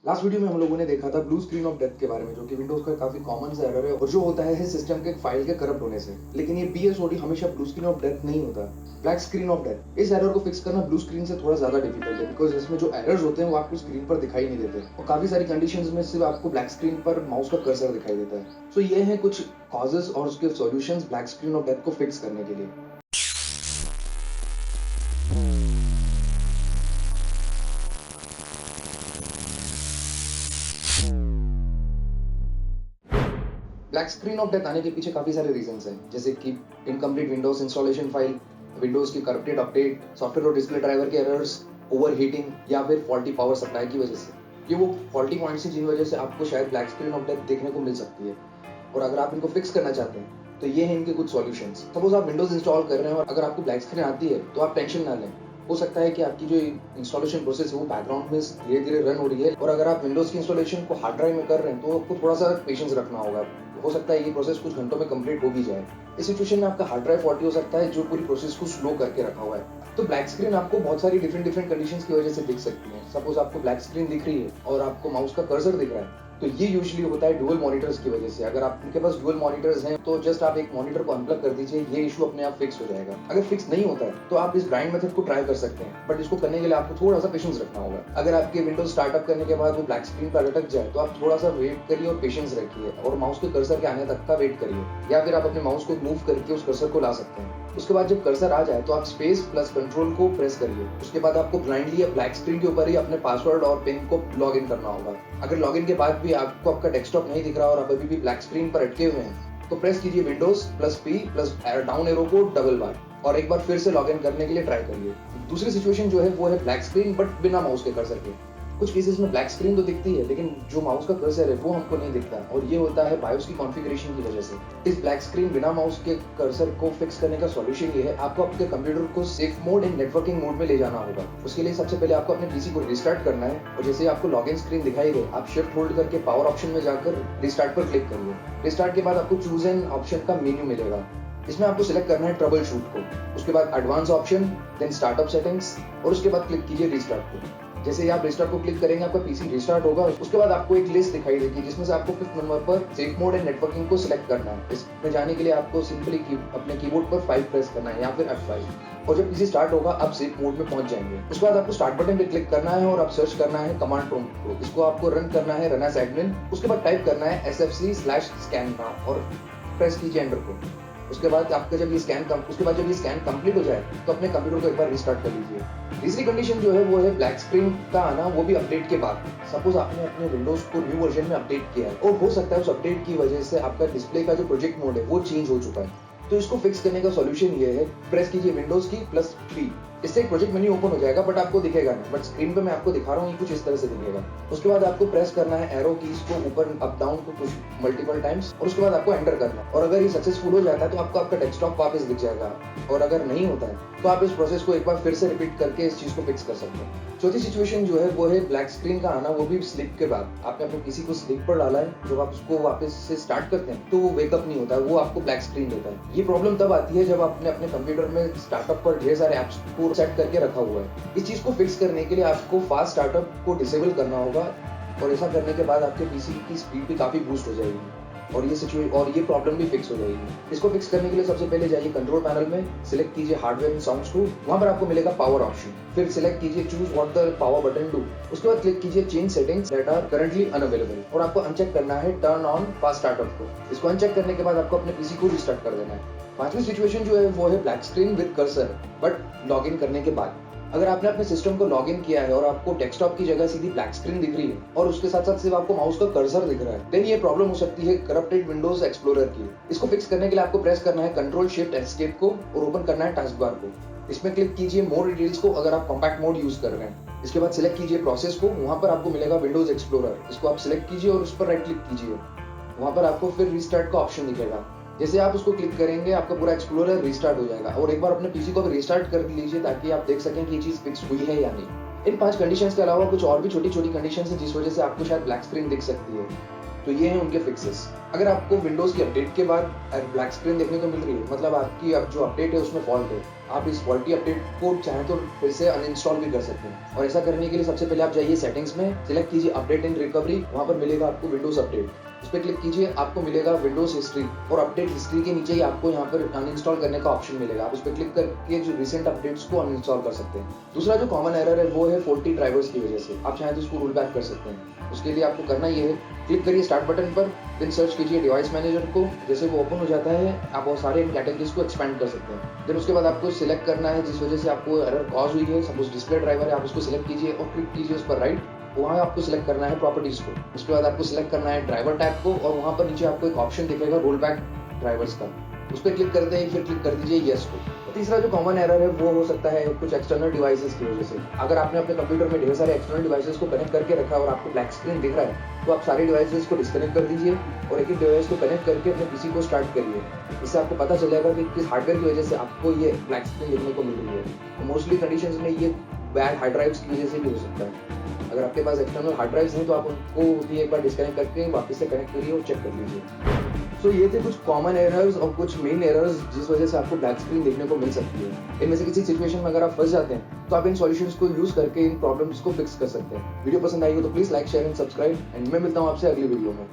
Last video में हम लोगों ने देखा था ब्लू स्क्रीन ऑफ डेथ के बारे में, जो कि विंडोज का काफी कॉमन सा एरर है और जो होता है सिस्टम के फाइल के करप्ट होने से। लेकिन ये BSOD हमेशा ब्लू स्क्रीन ऑफ डेथ नहीं होता, ब्लैक स्क्रीन ऑफ डेथ। इस एरर को फिक्स करना ब्लू स्क्रीन से थोड़ा ज्यादा डिफिकल्ट है, बिकॉज इसमें जो एरर्स होते हैं वो आपको स्क्रीन पर दिखाई नहीं देते और काफी सारी कंडीशंस में सिर्फ आपको ब्लैक स्क्रीन पर माउस का कर्सर दिखाई देता है। सो ये है कुछ कॉजेस और उसके solutions black screen of death को फिक्स करने के लिए। ब्लैक स्क्रीन ऑफ डेथ आने के पीछे काफी सारे रीजंस हैं, जैसे कि incomplete Windows installation file, Windows की करप्टेड अपडेट, सॉफ्टवेयर और डिस्प्ले ड्राइवर के एरर्स, ओवरहीटिंग या फिर फॉल्टी पावर सप्लाई की वजह से। ये वो फॉल्टी पॉइंट्स हैं जिन वजह से आपको शायद ब्लैक स्क्रीन ऑफ डेथ देखने को मिल सकती है। और अगर आप इनको फिक्स करना चाहते हैं तो ये हैं इनके कुछ सॉल्यूशंस। सपोज आप विंडोज इंस्टॉल कर रहे हैं और अगर आपको ब्लैक स्क्रीन आती है तो आप टेंशन ना लें। हो सकता है कि आपकी जो इंस्टॉलेशन प्रोसेस है वो बैकग्राउंड में धीरे धीरे रन हो रही है, और अगर आप विंडोज की इंस्टॉलेशन को हार्ड ड्राइव में कर रहे हैं तो आपको थोड़ा सा पेशेंस रखना होगा। हो सकता है ये प्रोसेस कुछ घंटों में कंप्लीट हो भी जाए। इस सिचुएशन में आपका हार्ड ड्राइव फॉल्टी हो सकता है जो पूरी प्रोसेस को स्लो करके रखा हुआ है। तो ब्लैक स्क्रीन आपको बहुत सारी डिफरेंट कंडीशंस की वजह से दिख सकती है। सपोज आपको ब्लैक स्क्रीन दिख रही है और आपको माउस का कर्सर दिख रहा है, तो ये यूजुअली होता है डुअल मॉनिटर्स की वजह से। अगर आपके पास डुअल मॉनिटर्स हैं तो जस्ट आप एक मॉनिटर को अनप्लग कर दीजिए, ये इशू अपने आप फिक्स हो जाएगा। अगर फिक्स नहीं होता है तो आप इस ग्राइंड मेथड को ट्राई कर सकते हैं, बट इसको करने के लिए आपको थोड़ा सा पेशेंस रखना होगा। अगर आपके विंडोज स्टार्टअप करने के बाद वो ब्लैक स्क्रीन पर अटक जाए तो आप थोड़ा सा वेट करिए और पेशेंस रखिए और माउस के कर्सर के आने तक का वेट करिए, या फिर आप अपने माउस को मूव करके उस कर्सर को ला सकते हैं। उसके बाद जब कर्सर आ जाए तो आप स्पेस प्लस कंट्रोल को प्रेस करिए। उसके बाद आपको ब्लाइंडली या ब्लैक स्क्रीन के ऊपर ही अपने पासवर्ड और पिन को लॉग इन करना होगा। अगर लॉग इन के बाद भी आपको आपका डेस्कटॉप नहीं दिख रहा और आप अभी भी ब्लैक स्क्रीन पर अटके हुए हैं तो प्रेस कीजिए Windows plus P plus down arrow को डबल बार और एक बार फिर से लॉग इन करने के लिए ट्राई करिए। दूसरी सिचुएशन जो है वो है ब्लैक स्क्रीन बट बिना माउस के कर्सर के। कुछ केसेस में ब्लैक स्क्रीन तो दिखती है लेकिन जो माउस का कर्सर है वो हमको नहीं दिखता, और ये होता है बायोस की कॉन्फ़िगरेशन की वजह से। इस ब्लैक स्क्रीन बिना माउस के कर्सर को फिक्स करने का सॉल्यूशन ये है, आपको आपके कंप्यूटर को safe mode and networking mode में ले जाना होगा। उसके लिए सबसे पहले आपको अपने पीसी को रिस्टार्ट करना है, और जैसे आपको लॉगिन स्क्रीन दिखाई दे आप शिफ्ट होल्ड करके पावर ऑप्शन में जाकर रिस्टार्ट पर क्लिक करिए। रिस्टार्ट के बाद आपको चूज एन ऑप्शन का मेन्यू मिलेगा। इसमें आपको सिलेक्ट करना है ट्रबल शूट को, उसके बाद advance option, then startup settings, और उसके बाद क्लिक कीजिए रिस्टार्ट को। जैसे ही आप रिस्टार्ट को क्लिक करेंगे आपका पीसी रिस्टार्ट होगा। उसके बाद आपको एक लिस्ट दिखाई देगी जिसमें से आपको 5th नंबर पर सेफ मोड एंड नेटवर्किंग को सिलेक्ट करना है। इसमें जाने के लिए आपको सिंपली अपने कीबोर्ड पर 5 प्रेस करना है या फिर F5, और जब पीसी स्टार्ट होगा आप सेफ मोड में पहुंच जाएंगे। उसके बाद आपको स्टार्ट बटन पे क्लिक करना है और आप सर्च करना है कमांड प्रॉम्प्ट को। इसको आपको रन करना है रन एज एडमिन। उसके बाद टाइप करना है sfc/scan और प्रेस कीजिए एंटर को। उसके बाद आपका जब ये स्कैन कंप्लीट हो जाए तो अपने कंप्यूटर को एक बार रिस्टार्ट कर लीजिए। तीसरी कंडीशन जो है वो है ब्लैक स्क्रीन का आना, वो भी अपडेट के बाद। सपोज आपने अपने विंडोज को न्यू वर्जन में अपडेट किया है और हो सकता है उस अपडेट की वजह से आपका डिस्प्ले का जो प्रोजेक्ट मोड है वो चेंज हो चुका है। तो इसको फिक्स करने का सॉल्यूशन ये है, प्रेस कीजिए विंडोज की प्लस P। इससे एक प्रोजेक्ट मेन्यू ओपन हो जाएगा बट आपको दिखेगा नहीं, बट स्क्रीन पे मैं आपको दिखा रहा हूँ ये कुछ इस तरह से दिखेगा। उसके बाद आपको प्रेस करना है एरो कीज को ऊपर अप डाउन को कुछ मल्टीपल टाइम्स, और उसके बाद आपको एंटर करना है। और अगर ये सक्सेसफुल हो जाता है तो आपको आपका डेस्कटॉप वापस दिख जाएगा, और अगर नहीं होता है तो आप इस प्रोसेस को एक बार फिर से रिपीट करके इस चीज को फिक्स कर सकते हैं। चौथी सिचुएशन जो है वो है ब्लैक स्क्रीन का आना, वो भी स्लीप के बाद। आपने अपने किसी को स्लीप पर डाला है, जब आप उसको वापस से स्टार्ट करते हैं तो वो वेकअप नहीं होता है, वो आपको ब्लैक स्क्रीन देता है। ये प्रॉब्लम तब आती है जब आपने अपने कंप्यूटर में स्टार्टअप पर ढेर सारे ऐप्स को सेट करके रखा हुआ है। इस चीज को फिक्स करने के लिए आपको फास्ट स्टार्टअप को डिसेबल करना होगा, और ऐसा करने के बाद आपके पीसी की स्पीड भी काफी बूस्ट हो जाएगी और ये प्रॉब्लम भी फिक्स हो जाएगी। इसको फिक्स करने के लिए सबसे पहले जाइए कंट्रोल पैनल में, सिलेक्ट कीजिए हार्डवेयर एंड साउंड्स को। वहां पर आपको मिलेगा पावर ऑप्शन, फिर सिलेक्ट कीजिए choose what the power button do. उसके बाद क्लिक कीजिए change settings that are currently unavailable, और आपको अनचेक करना है टर्न ऑन फास्ट स्टार्टअप को। इसको अनचेक करने के बाद आपको अपने पीसी को रिस्टार्ट कर देना है। पांचवी सिचुएशन जो है वो है black screen with cursor but log in करने के बाद। अगर आपने अपने सिस्टम को लॉग इन किया है और आपको डेस्कटॉप की जगह सीधी ब्लैक स्क्रीन दिख रही है और उसके साथ साथ सिर्फ आपको माउस का कर्सर दिख रहा है, देन ये प्रॉब्लम हो सकती है करप्टेड विंडोज एक्सप्लोरर की। इसको फिक्स करने के लिए आपको प्रेस करना है कंट्रोल शिफ्ट एस्केप को और ओपन करना है टास्क बार को। इसमें क्लिक कीजिए मोर डिटेल्स को अगर आप कॉम्पैक्ट मोड यूज कर रहे हैं। इसके बाद सिलेक्ट कीजिए प्रोसेस को, वहां पर आपको मिलेगा विंडोज एक्सप्लोरर। इसको आप सिलेक्ट कीजिए और उस पर राइट क्लिक कीजिए। वहां पर आपको फिर रिस्टार्ट का ऑप्शन दिखेगा। जैसे आप उसको क्लिक करेंगे आपका पूरा एक्सप्लोरर रिस्टार्ट हो जाएगा, और एक बार अपने पीसी को रिस्टार्ट कर लीजिए ताकि आप देख सकें कि ये चीज फिक्स हुई है या नहीं। इन 5 कंडीशंस के अलावा कुछ और भी छोटी छोटी कंडीशंस हैं जिस वजह से आपको शायद ब्लैक स्क्रीन दिख सकती है, तो ये हैं उनके फिक्सेस। अगर आपको विंडोज की अपडेट के बाद ब्लैक स्क्रीन देखने को मिल रही है, मतलब आपकी अब जो अपडेट है उसमें फॉल्ट है, आप इस फॉल्टी अपडेट को चाहे तो फिर से अनइंस्टॉल भी कर सकते हैं। और ऐसा करने के लिए सबसे पहले आप जाइए सेटिंग्स में, सिलेक्ट कीजिए अपडेट एंड रिकवरी, वहाँ पर मिलेगा आपको विंडोज अपडेट, उस पर क्लिक कीजिए, आपको मिलेगा विंडोज हिस्ट्री और अपडेट हिस्ट्री के नीचे ही आपको यहाँ पर अनइंस्टॉल करने का ऑप्शन मिलेगा। आप उस पर क्लिक करके जो रिसेंट अपडेट्स को अनइंस्टॉल कर सकते हैं। दूसरा जो कॉमन एरर है वो है फॉल्टी ड्राइवर्स की वजह से, आप चाहे तो उसको रोल बैक कर सकते हैं। उसके लिए आपको करना ये है, क्लिक करिए स्टार्ट बटन पर, देन सर्च कीजिए डिवाइस मैनेजर को, जैसे वो ओपन हो जाता है आप बहुत सारे कैटेगरीज को एक्सपेंड कर सकते हैं। देन उसके बाद आपको सिलेक्ट करना है जिस वजह से आपको एरर कॉज हुई है, सपोज डिस्प्ले ड्राइवर है, आप उसको सिलेक्ट कीजिए और क्लिक कीजिए उस पर राइट, वहाँ आपको सिलेक्ट करना है प्रॉपर्टीज को। उसके बाद आपको सिलेक्ट करना है ड्राइवर टैब को और वहाँ पर नीचे आपको एक ऑप्शन दिखेगा रोल बैक ड्राइवर्स का, उस पर क्लिक करते ही फिर क्लिक कर दीजिए येस को। तीसरा जो कॉमन एरर है वो हो सकता है कुछ एक्सटर्नल डिवाइसेस की वजह से। अगर आपने अपने कंप्यूटर में ढेर सारे एक्सटर्नल डिवाइसेस को कनेक्ट करके रखा है और आपको ब्लैक स्क्रीन दिख रहा है, तो आप सारे डिवाइसेस को डिस्कनेक्ट कर दीजिए और एक डिवाइस को कनेक्ट करके अपने पीसी को स्टार्ट करिए। इससे आपको पता चलेगा कि किस हार्डवेयर की वजह से आपको ये ब्लैक स्क्रीन देखने को मिल रही है। मोस्टली कंडीशंस में ये बैड हार्ड ड्राइव्स की वजह से भी हो सकता है। अगर आपके पास एक्सटर्नल हार्ड ड्राइव्स हैं तो आप उनको भी एक बार डिस्कनेक्ट करके वापस से कनेक्ट करिए और चेक कर लीजिए। सो ये थे कुछ कॉमन एरर्स और कुछ मेन एरर्स जिस वजह से आपको ब्लैक स्क्रीन देखने को मिल सकती है। इनमें से किसी सिचुएशन में अगर आप फंस जाते हैं तो आप इन सॉल्यूशंस को यूज करके इन प्रॉब्लम्स को फिक्स कर सकते हैं। वीडियो पसंद आई हो तो please like share and subscribe, and मैं मिलता हूँ आपसे अगली वीडियो में।